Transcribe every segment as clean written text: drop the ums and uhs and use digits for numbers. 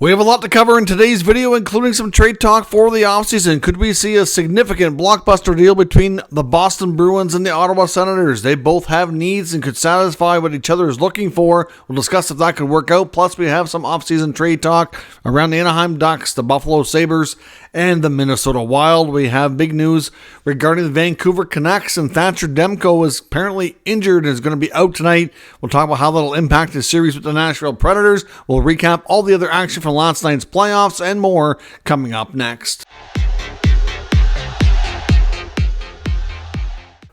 We have a lot to cover in today's video, including some trade talk for the offseason. Could we see a significant blockbuster deal between the Boston Bruins and the Ottawa Senators? They both have needs and could satisfy what each other is looking for. We'll discuss if that could work out. Plus, we have some offseason trade talk around the Anaheim Ducks, the Buffalo Sabres, and the Minnesota Wild. We have big news regarding the Vancouver Canucks, and Thatcher Demko is apparently injured and is going to be out tonight. We'll talk about how that'll impact his series with the Nashville Predators. We'll recap all the other action from last night's playoffs and more coming up next.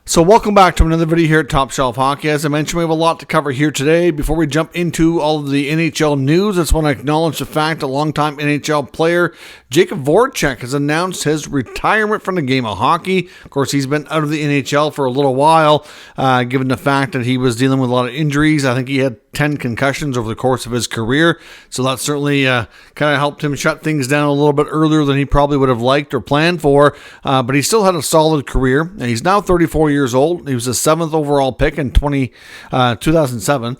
So welcome back to another video here at Top Shelf Hockey. As I mentioned, we have a lot to cover here today. Before we jump into all of the NHL news, I just want to acknowledge the fact a longtime NHL player, Jacob Voracek, has announced his retirement from the game of hockey. Of course, he's been out of the NHL for a little while, given the fact that he was dealing with a lot of injuries. I think he had 10 concussions over the course of his career, so that certainly kind of helped him shut things down a little bit earlier than he probably would have liked or planned for, but he still had a solid career, and he's now 34 years old. He was the 7th overall pick in 2007.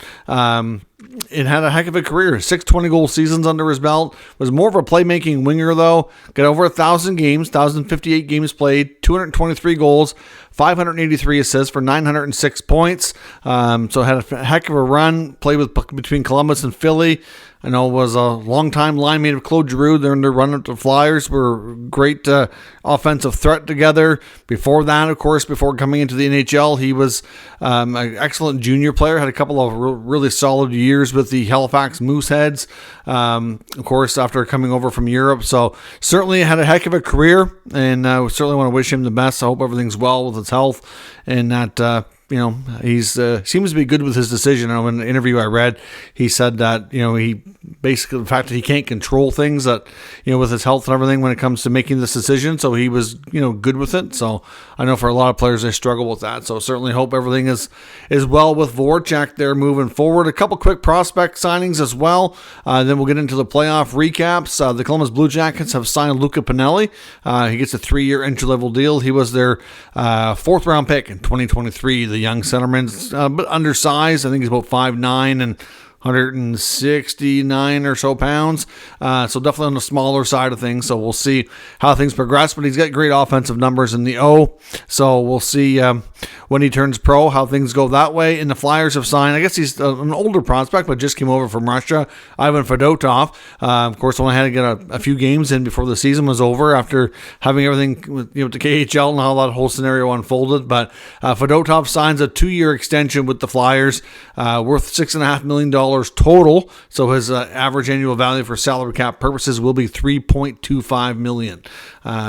It had a heck of a career. 6 20-goal seasons under his belt. Was more of a playmaking winger, though. Got over 1,000 games, 1,058 games played, 223 goals, 583 assists for 906 points. So had a heck of a run. Played between Columbus and Philly. I know it was a long-time line mate of Claude Giroux. They're in their run up the Flyers. Were great offensive threat together. Before that, of course, before coming into the NHL, he was an excellent junior player. Had a couple of really solid years with the Halifax Mooseheads, of course, after coming over from Europe. So certainly had a heck of a career, and we certainly want to wish him the best. I hope everything's well with his health, and that he's seems to be good with his decision. In an interview I read, he said that, he basically, the fact that he can't control things that, with his health and everything when it comes to making this decision. So he was, good with it. So I know for a lot of players, they struggle with that. So certainly hope everything is well with Voracek there moving forward. A couple quick prospect signings as well. Then we'll get into the playoff recaps. The Columbus Blue Jackets have signed Luca Pinelli. He gets a 3-year entry-level deal. He was their 4th round pick in 2023. The young centerman's a bit undersized. I think he's about 5'9" and 169 or so pounds. So definitely on the smaller side of things. So we'll see how things progress. But he's got great offensive numbers in the O. So we'll see when he turns pro how things go that way. And the Flyers have signed, I guess he's an older prospect, but just came over from Russia, Ivan Fedotov. Of course, only had to get a few games in before the season was over after having everything with the KHL and how that whole scenario unfolded. But Fedotov signs a 2-year extension with the Flyers, worth $6.5 million total. So his average annual value for salary cap purposes will be $3.25 million.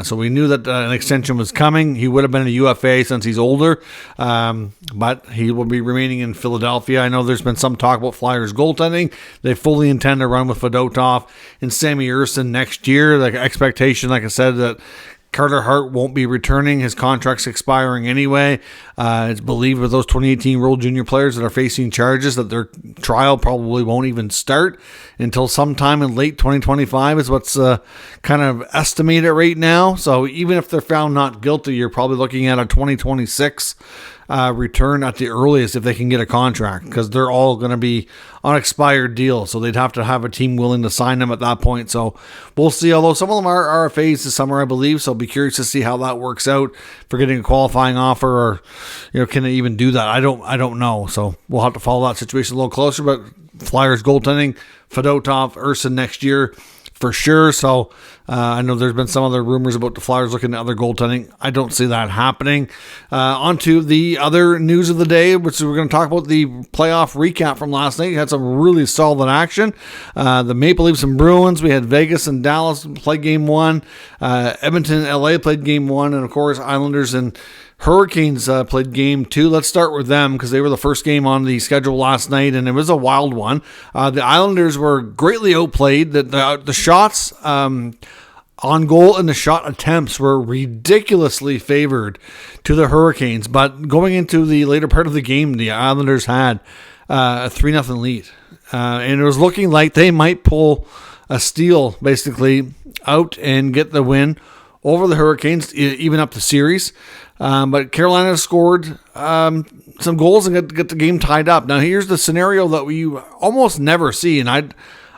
So we knew that an extension was coming. He would have been a UFA since he's older, but he will be remaining in Philadelphia. I know there's been some talk about Flyers goaltending. They fully intend to run with Fedotov and Sammy Urson next year. The expectation, like I said, that Carter Hart won't be returning. His contract's expiring anyway. It's believed with those 2018 World Junior players that are facing charges that their trial probably won't even start until sometime in late 2025 is what's kind of estimated right now. So even if they're found not guilty, you're probably looking at a 2026 return at the earliest if they can get a contract, because they're all going to be on expired deals. So they'd have to have a team willing to sign them at that point. So we'll see. Although some of them are RFAs this summer, I believe. So I'll be curious to see how that works out for getting a qualifying offer, or can they even do that? I don't know. So we'll have to follow that situation a little closer. But Flyers goaltending, Fedotov, Urson next year for sure. So I know there's been some other rumors about the Flyers looking at other goaltending. I don't see that happening. On to the other news of the day, which we're going to talk about the playoff recap from last night. We had some really solid action. The Maple Leafs and Bruins. We had Vegas and Dallas play game 1. Edmonton and LA played game 1. And, of course, Islanders and Hurricanes played game 2. Let's start with them because they were the first game on the schedule last night, and it was a wild one. The Islanders were greatly outplayed. The shots on goal and the shot attempts were ridiculously favored to the Hurricanes. But going into the later part of the game, the Islanders had a 3-0 lead. And it was looking like they might pull a steal, basically, out and get the win over the Hurricanes, even up the series. But Carolina scored some goals and get the game tied up. Now, here's the scenario that we almost never see, and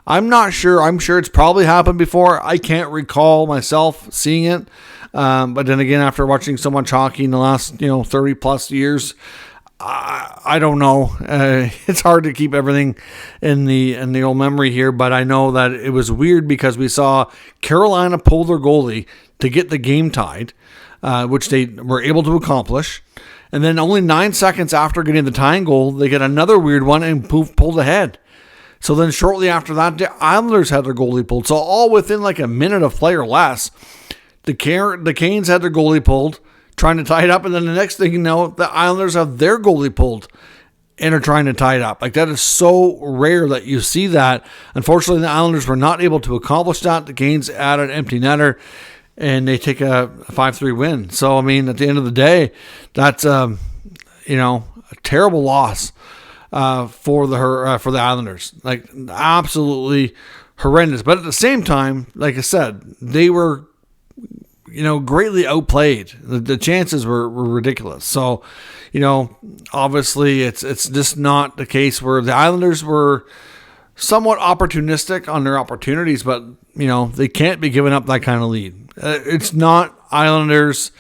I'm not sure. I'm sure it's probably happened before. I can't recall myself seeing it. But then again, after watching so much hockey in the last 30 plus years, I don't know. It's hard to keep everything in the old memory here, but I know that it was weird because we saw Carolina pull their goalie to get the game tied, which they were able to accomplish. And then only 9 seconds after getting the tying goal, they get another weird one and pulled ahead. So then shortly after that, the Islanders had their goalie pulled. So all within like a minute of play or less, the Canes had their goalie pulled, trying to tie it up. And then the next thing you know, the Islanders have their goalie pulled and are trying to tie it up. Like, that is so rare that you see that. Unfortunately, the Islanders were not able to accomplish that. The Canes added an empty netter, and they take a 5-3 win. So, I mean, at the end of the day, that's a terrible loss for the Islanders. Like, absolutely horrendous. But at the same time, like I said, they were greatly outplayed. The chances were ridiculous. So, obviously it's just not the case where the Islanders were somewhat opportunistic on their opportunities, but, they can't be giving up that kind of lead. It's not Islanders,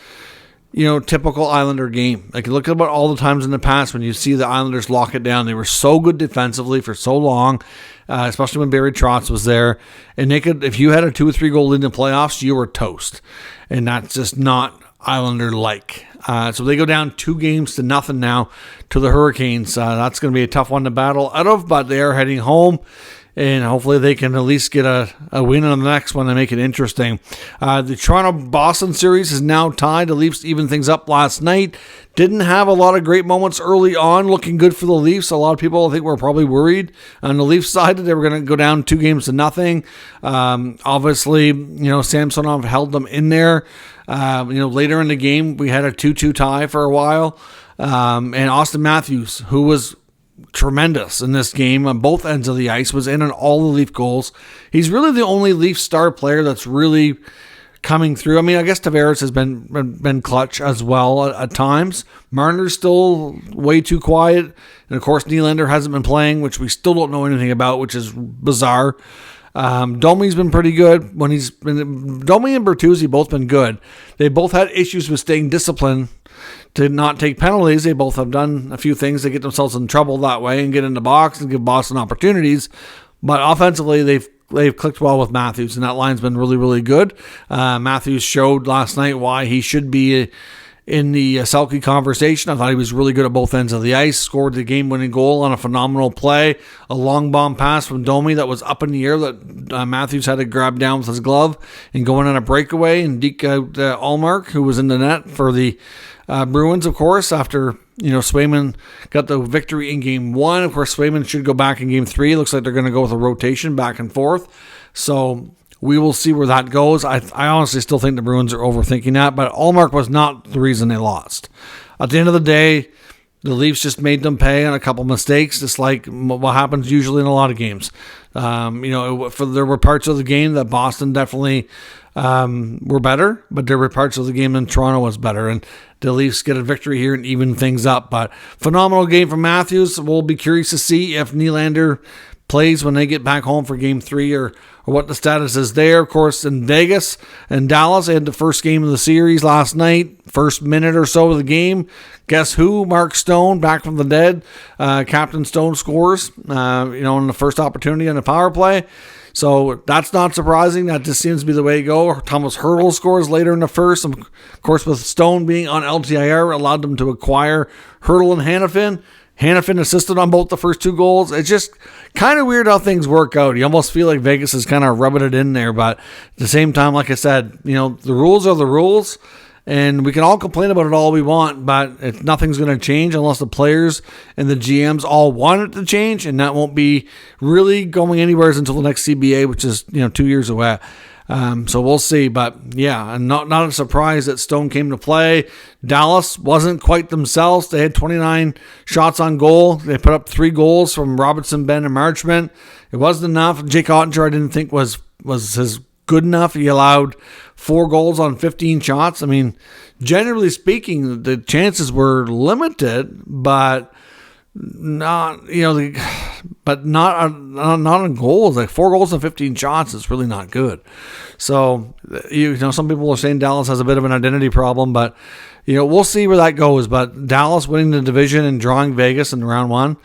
typical Islander game. Like, look about all the times in the past when you see the Islanders lock it down. They were so good defensively for so long, especially when Barry Trotz was there. And they could, if you had a 2 or 3 goal lead in the playoffs, you were toast. And that's just not Islander-like. So they go down 2-0 now to the Hurricanes. That's going to be a tough one to battle out of, but they are heading home. And hopefully they can at least get a win on the next one and make it interesting. The Toronto-Boston series is now tied. The Leafs evened things up last night. Didn't have a lot of great moments early on, looking good for the Leafs. A lot of people, I think, were probably worried on the Leafs side that they were going to go down 2-0. Obviously, Samsonov held them in there. Later in the game, we had a 2-2 tie for a while. And Austin Matthews, who was tremendous in this game on both ends of the ice, was in on all the Leaf goals. He's really the only Leaf star player that's really coming through. I mean, I guess Tavares has been clutch as well at times. Marner's still way too quiet. And of course, Nylander hasn't been playing, which we still don't know anything about, which is bizarre. Domi's been pretty good. Domi and Bertuzzi both been good. They both had issues with staying disciplined to not take penalties. They both have done a few things to get themselves in trouble that way and get in the box and give Boston opportunities. But offensively, they've clicked well with Matthews, and that line's been really, really good. Matthews showed last night why he should be in the Selke conversation. I thought he was really good at both ends of the ice. Scored the game-winning goal on a phenomenal play. A long bomb pass from Domi that was up in the air that Matthews had to grab down with his glove and go in on a breakaway and deke out Allmark, who was in the net for the Bruins, of course, after Swayman got the victory in Game 1. Of course, Swayman should go back in Game 3. Looks like they're going to go with a rotation back and forth. So we will see where that goes. I honestly still think the Bruins are overthinking that, but Allmark was not the reason they lost. At the end of the day, the Leafs just made them pay on a couple mistakes, just like what happens usually in a lot of games. There were parts of the game that Boston definitely were better, but there were parts of the game that Toronto was better, and the Leafs get a victory here and even things up. But phenomenal game from Matthews. We'll be curious to see if Nylander plays when they get back home for Game 3 or what the status is there. Of course, in Vegas and Dallas, they had the first game of the series last night. First minute or so of the game, guess who? Mark Stone, back from the dead. Captain Stone scores, in the first opportunity on the power play. So that's not surprising. That just seems to be the way to go. Thomas Hertl scores later in the first. Of course, with Stone being on LTIR, allowed them to acquire Hertl and Hannafin. Hannafin assisted on both the first 2 goals. It's just kind of weird how things work out. You almost feel like Vegas is kind of rubbing it in there. But at the same time, like I said, the rules are the rules. And we can all complain about it all we want, but nothing's going to change unless the players and the GMs all want it to change, and that won't be really going anywhere until the next CBA, which is 2 years away. So we'll see, but yeah, and not a surprise that Stone came to play. Dallas wasn't quite themselves. They had 29 shots on goal. They put up 3 goals from Robertson, Ben, and Marchment. It wasn't enough. Jake Ottinger I didn't think was his good enough. He allowed 4 goals on 15 shots. I mean, generally speaking, the chances were limited, but not, but not on goals. Like 4 goals and 15 shots is really not good. So, some people are saying Dallas has a bit of an identity problem, but, we'll see where that goes. But Dallas winning the division and drawing Vegas in round 1,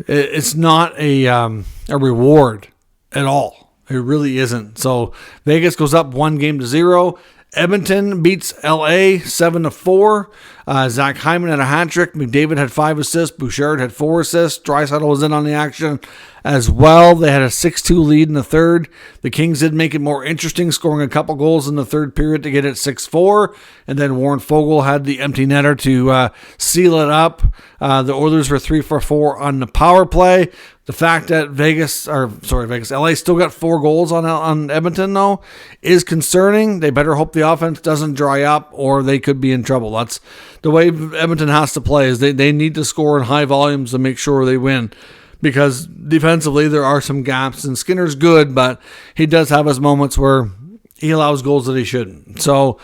it's not a reward at all. It really isn't. So Vegas goes up 1-0. Edmonton beats LA 7-4. Zach Hyman had a hat trick. McDavid had 5 assists. Bouchard had 4 assists. Draisaitl was in on the action as well. They had a 6-2 lead in the third. The Kings did make it more interesting, scoring a couple goals in the third period to get it 6-4. And then Warren Foegele had the empty netter to seal it up. The Oilers were 3-for-4 on the power play. The fact that LA still got 4 goals on Edmonton, though, is concerning. They better hope the offense doesn't dry up or they could be in trouble. That's the way Edmonton has to play, is they need to score in high volumes to make sure they win. Because defensively, there are some gaps, and Skinner's good, but he does have his moments where he allows goals that he shouldn't. So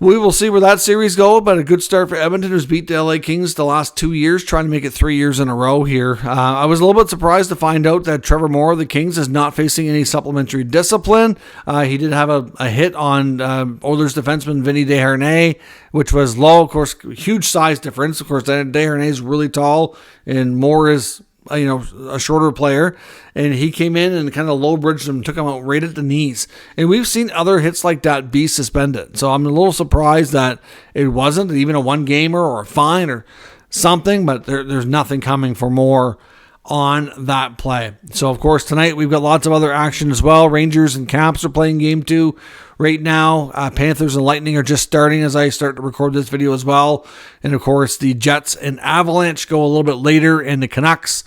we will see where that series goes, but a good start for Edmonton, who's beat the LA Kings the last 2 years, trying to make it 3 years in a row here. I was a little bit surprised to find out that Trevor Moore of the Kings is not facing any supplementary discipline. He did have a hit on Oilers defenseman Vinny Desharnais, which was low. Of course, huge size difference. Of course, Desharnais is really tall, and Moore is a shorter player, and he came in and kind of low bridged him, took him out right at the knees. And we've seen other hits like that be suspended. So I'm a little surprised that it wasn't even a 1-gamer or a fine or something, but there's nothing coming for Moore on that play. So, of course, tonight we've got lots of other action as well. Rangers and Caps are playing game 2 right now. Panthers and Lightning are just starting as I start to record this video as well. And, of course, the Jets and Avalanche go a little bit later, and the Canucks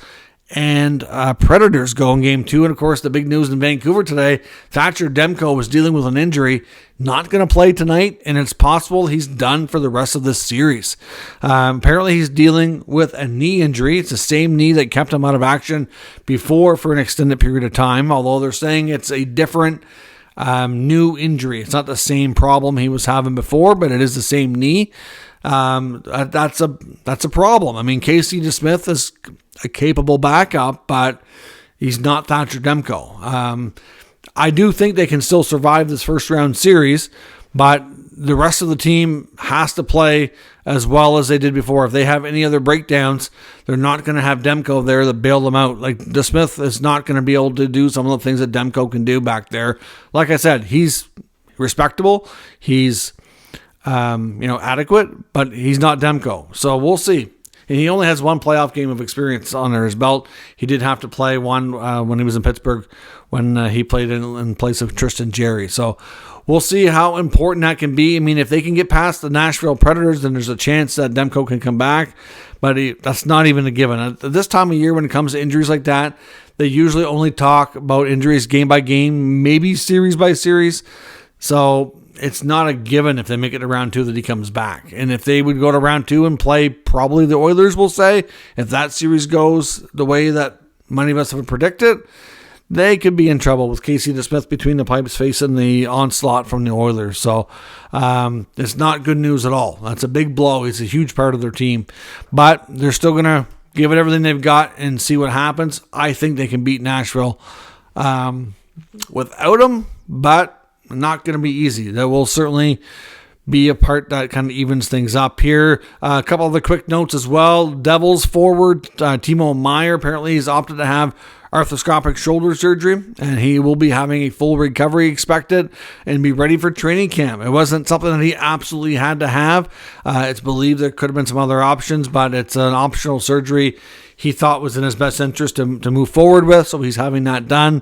and Predators go in game 2. And, of course, the big news in Vancouver today, Thatcher Demko was dealing with an injury, not going to play tonight, and it's possible he's done for the rest of this series. Apparently, he's dealing with a knee injury. It's the same knee that kept him out of action before for an extended period of time, although they're saying it's a different new injury. It's not the same problem he was having before, but it is the same knee. That's a problem. I mean, Casey DeSmith is a capable backup, but he's not Thatcher Demko. I do think they can still survive this first round series, but the rest of the team has to play as well as they did before. If they have any other breakdowns, they're not going to have Demko there to bail them out. Like, DeSmith is not going to be able to do some of the things that Demko can do back there. Like I said, he's respectable. He's adequate, but he's not Demko. So we'll see. And he only has 1 playoff game of experience under his belt. He did have to play one when he was in Pittsburgh, when he played in place of Tristan Jarry. So we'll see how important that can be. I mean, if they can get past the Nashville Predators, then there's a chance that Demko can come back. But that's not even a given. At this time of year, when it comes to injuries like that, they usually only talk about injuries game by game, maybe series by series. So it's not a given if they make it to round 2 that he comes back. And if they would go to round 2 and play probably the Oilers, will say, if that series goes the way that many of us have predicted, they could be in trouble with Casey DeSmith between the pipes facing the onslaught from the Oilers. So it's not good news at all. That's a big blow. It's a huge part of their team. But they're still going to give it everything they've got and see what happens. I think they can beat Nashville without him, but not going to be easy. There will certainly be a part that kind of evens things up here. A couple of the quick notes as well. Devils forward Timo Meier, apparently he's opted to have arthroscopic shoulder surgery, and he will be having a full recovery expected and be ready for training camp. It wasn't something that he absolutely had to have. It's believed there could have been some other options, but it's an optional surgery he thought was in his best interest to move forward with, so he's having that done,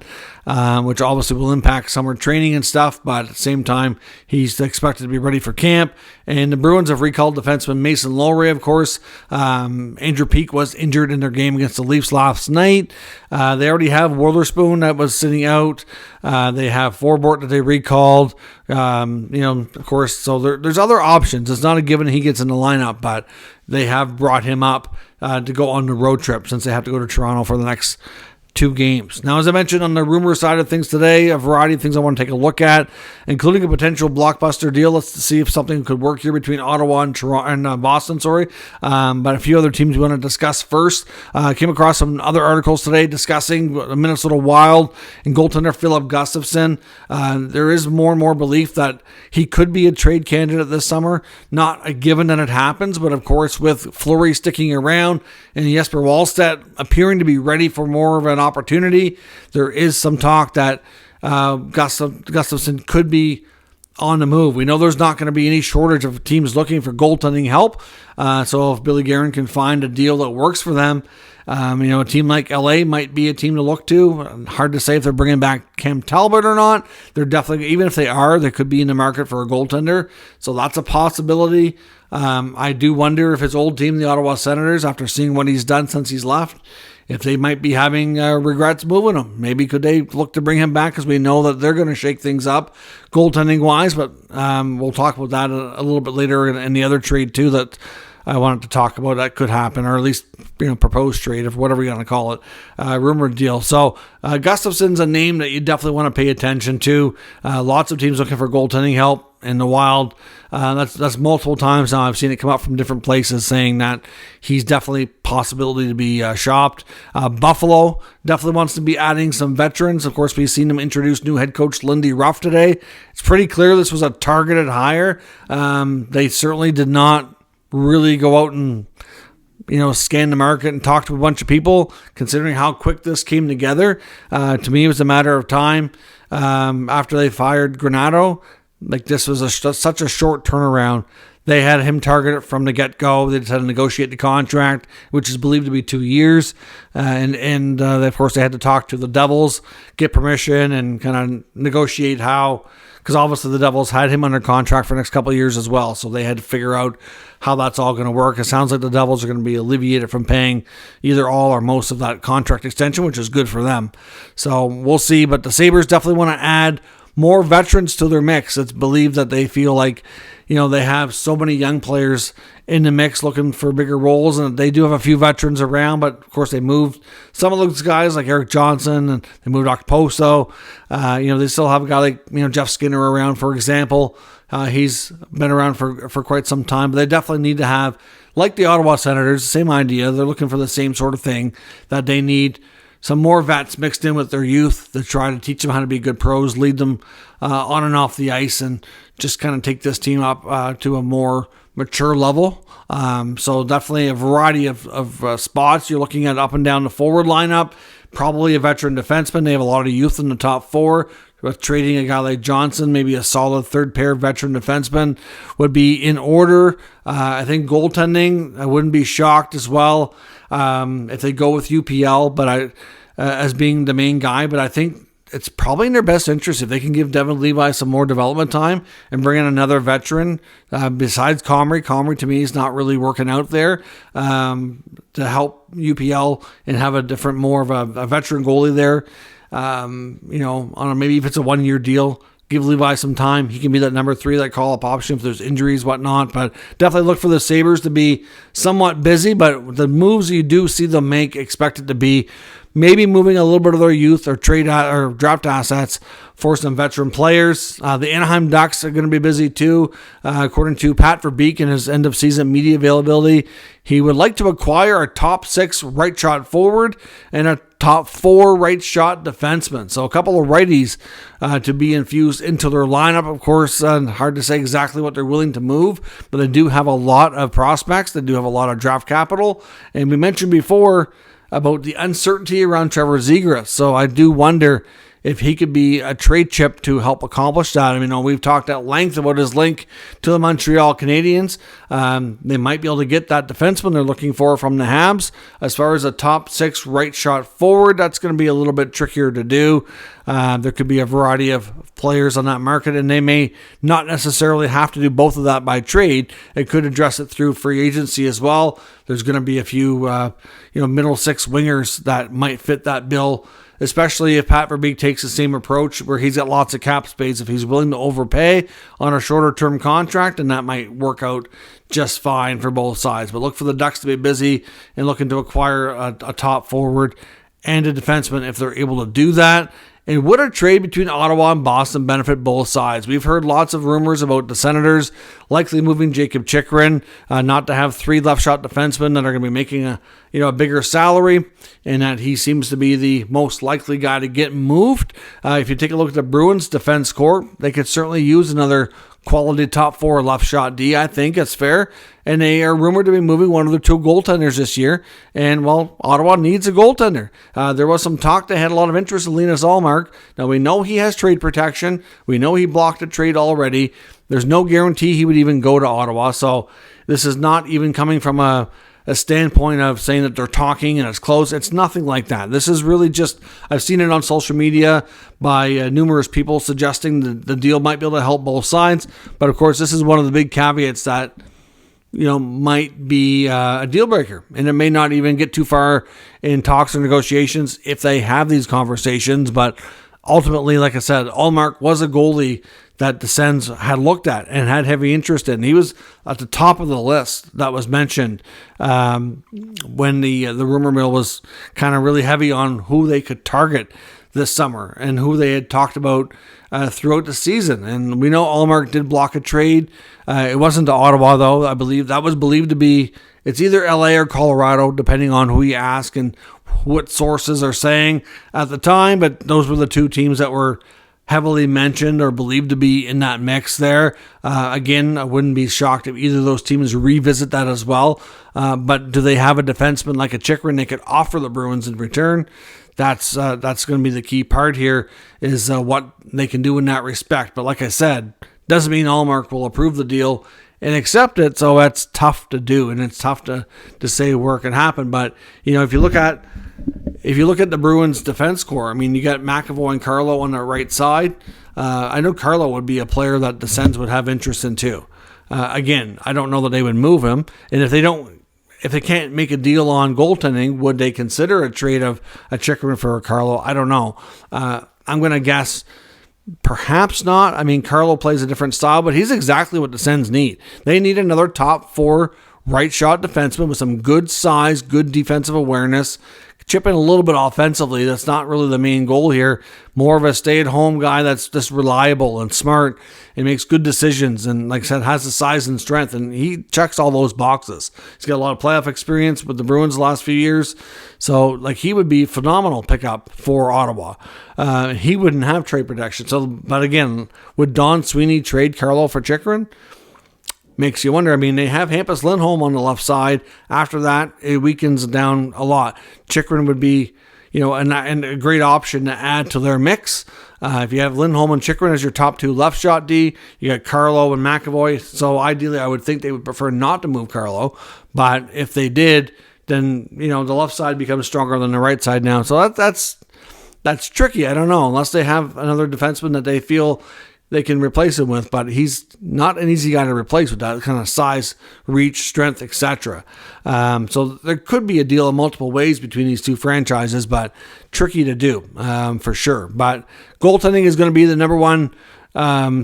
which obviously will impact summer training and stuff, but at the same time, he's expected to be ready for camp. And the Bruins have recalled defenseman Mason Lowery, of course. Andrew Peeke was injured in their game against the Leafs last night. They already have Witherspoon that was sitting out. They have Forbort that they recalled. Of course, so there's other options. It's not a given he gets in the lineup, but they have brought him up to go on the road trip since they have to go to Toronto for the next 2 games. Now, as I mentioned on the rumor side of things today, a variety of things I want to take a look at, including a potential blockbuster deal. Let's see if something could work here between Ottawa and Toronto and Boston. But a few other teams we want to discuss first. Came across some other articles today discussing the Minnesota Wild and goaltender Filip Gustavsson. There is more and more belief that he could be a trade candidate this summer. Not a given that it happens, but of course with Fleury sticking around and Jesper Wallstedt appearing to be ready for more of an opportunity, there is some talk that Gustafsson could be on the move. We know there's not going to be any shortage of teams looking for goaltending help. So if Billy Guerin can find a deal that works for them, a team like LA might be a team to look to. Hard to say if they're bringing back Cam Talbot or not. They're definitely, even if they are, they could be in the market for a goaltender. So that's a possibility. I do wonder if his old team, the Ottawa Senators, after seeing what he's done since he's left, if they might be having regrets moving him. Maybe could they look to bring him back, because we know that they're going to shake things up goaltending-wise, but we'll talk about that a little bit later in the other trade too that I wanted to talk about that could happen, or at least proposed trade, or whatever you're going to call it, rumored deal. So Gustafsson's a name that you definitely want to pay attention to. Lots of teams looking for goaltending help in the Wild. That's multiple times now I've seen it come up from different places saying that he's definitely a possibility to be shopped. Buffalo definitely wants to be adding some veterans. Of course, we've seen them introduce new head coach Lindy Ruff today. It's pretty clear this was a targeted hire. They certainly did not really go out and scan the market and talk to a bunch of people, considering how quick this came together. To me, it was a matter of time after they fired Granato. Like, this was such a short turnaround. They had him targeted from the get-go. They just had to negotiate the contract, which is believed to be 2 years. And of course, they had to talk to the Devils, get permission, and kind of negotiate how, because obviously the Devils had him under contract for the next couple of years as well. So they had to figure out how that's all going to work. It sounds like the Devils are going to be alleviated from paying either all or most of that contract extension, which is good for them. So we'll see. But the Sabres definitely want to add more veterans to their mix. It's believed that they feel like, they have so many young players in the mix looking for bigger roles, and they do have a few veterans around, but of course they moved some of those guys like Eric Johnson, and they moved Okposo. They still have a guy like, Jeff Skinner around, for example. He's been around for quite some time, but they definitely need to have, like the Ottawa Senators, the same idea. They're looking for the same sort of thing, that they need some more vets mixed in with their youth to try to teach them how to be good pros, lead them on and off the ice, and just kind of take this team up to a more mature level. So definitely a variety of spots. You're looking at up and down the forward lineup, probably a veteran defenseman. They have a lot of youth in the top 4. With trading a guy like Johnson, maybe a solid third pair veteran defenseman would be in order. I think goaltending, I wouldn't be shocked as well if they go with UPL, but as being the main guy. But I think it's probably in their best interest if they can give Devin Levi some more development time and bring in another veteran besides Comrie. Comrie, to me, is not really working out there to help UPL and have a different, more of a veteran goalie there. Maybe if it's a 1-year deal, give Levi some time. He can be that number 3, that call-up option if there's injuries, whatnot. But definitely look for the Sabres to be somewhat busy. But the moves you do see them make, expect it to be maybe moving a little bit of their youth or trade or draft assets for some veteran players. The Anaheim Ducks are going to be busy too. According to Pat Verbeek in his end-of-season media availability, he would like to acquire a top 6 right shot forward and a top 4 right shot defenseman. So a couple of righties to be infused into their lineup. Of course, hard to say exactly what they're willing to move, but they do have a lot of prospects. They do have a lot of draft capital. And we mentioned before about the uncertainty around Trevor Zegras. So I do wonder if he could be a trade chip to help accomplish that. We've talked at length about his link to the Montreal Canadiens. They might be able to get that defenseman they're looking for from the Habs. As far as a top 6 right shot forward, that's going to be a little bit trickier to do. There could be a variety of players on that market, and they may not necessarily have to do both of that by trade. It could address it through free agency as well. There's going to be a few, middle 6 wingers that might fit that bill, especially if Pat Verbeek takes the same approach where he's got lots of cap space. If he's willing to overpay on a shorter-term contract, and that might work out just fine for both sides. But look for the Ducks to be busy and looking to acquire a top forward and a defenseman if they're able to do that. And would a trade between Ottawa and Boston benefit both sides? We've heard lots of rumors about the Senators likely moving Jakob Chychrun, not to have 3 left shot defensemen that are going to be making a bigger salary, and that he seems to be the most likely guy to get moved. If you take a look at the Bruins defense core, they could certainly use another quality top 4 left shot D. I think it's fair. And they are rumored to be moving one of their 2 goaltenders this year. And, well, Ottawa needs a goaltender. There was some talk that had a lot of interest in Linus Ullmark. Now, we know he has trade protection. We know he blocked a trade already. There's no guarantee he would even go to Ottawa. So this is not even coming from a standpoint of saying that they're talking and it's close. It's nothing like that. This is really just, I've seen it on social media by numerous people suggesting the deal might be able to help both sides. But of course, this is one of the big caveats that, might be a deal breaker. And it may not even get too far in talks or negotiations if they have these conversations. But ultimately, like I said, Ullmark was a goalie that the Sens had looked at and had heavy interest in. He was at the top of the list that was mentioned when the rumor mill was kind of really heavy on who they could target this summer and who they had talked about throughout the season. And we know Ullmark did block a trade. It wasn't to Ottawa, though. I believe that was believed to be, it's either LA or Colorado, depending on who you ask and what sources are saying at the time. But those were the 2 teams that were heavily mentioned or believed to be in that mix there. Again, I wouldn't be shocked if either of those teams revisit that as well. But do they have a defenseman like a Chychrun they could offer the Bruins in return? That's going to be the key part here, is what they can do in that respect. But like I said, doesn't mean Ullmark will approve the deal and accept it. So that's tough to do, and it's tough to say where it can happen. But if you look at the Bruins defense core, I mean, you got McAvoy and Carlo on the right side. I know Carlo would be a player that the Sens would have interest in too. Again, I don't know that they would move him. And if they can't make a deal on goaltending, would they consider a trade of a Chychrun for a Carlo? I don't know. I'm going to guess perhaps not. I mean, Carlo plays a different style, but he's exactly what the Sens need. They need another top 4 right shot defenseman with some good size, good defensive awareness, chipping a little bit offensively. That's not really the main goal here. More of a stay-at-home guy that's just reliable and smart and makes good decisions, and like I said, has the size and strength, and he checks all those boxes. He's got a lot of playoff experience with the Bruins the last few years, so he would be a phenomenal pickup for Ottawa. He wouldn't have trade protection. But again, would Don Sweeney trade Carlo for Chychrun? Makes you wonder. I mean, they have Hampus Lindholm on the left side. After that, it weakens down a lot. Chychrun would be, and a great option to add to their mix. If you have Lindholm and Chychrun as your top 2 left shot D, you got Carlo and McAvoy. So ideally, I would think they would prefer not to move Carlo. But if they did, then the left side becomes stronger than the right side now. So that's tricky. I don't know, unless they have another defenseman that they feel they can replace him with, but he's not an easy guy to replace with that kind of size, reach, strength, etc. So there could be a deal in multiple ways between these 2 franchises, but tricky to do for sure. But goaltending is going to be the number one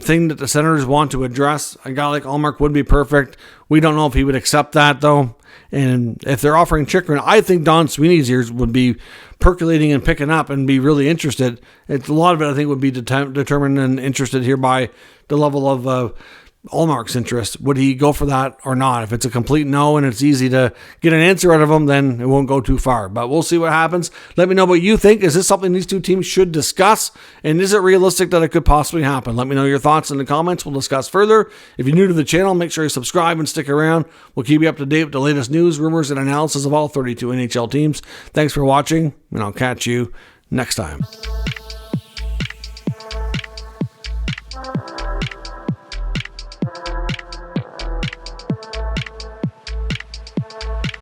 thing that the Senators want to address. A guy like Ullmark would be perfect. We don't know if he would accept that, though. And if they're offering Chychrun, I think Don Sweeney's ears would be percolating and picking up and be really interested. A lot of it, I think, would be determined and interested here by the level of Ullmark's interest. Would he go for that or not? If it's a complete no and it's easy to get an answer out of him, then it won't go too far. But we'll see what happens. Let me know what you think. Is this something these 2 teams should discuss? And is it realistic that it could possibly happen? Let me know your thoughts in the comments. We'll discuss further. If you're new to the channel, make sure you subscribe and stick around. We'll keep you up to date with the latest news, rumors, and analysis of all 32 NHL teams. Thanks for watching, and I'll catch you next time.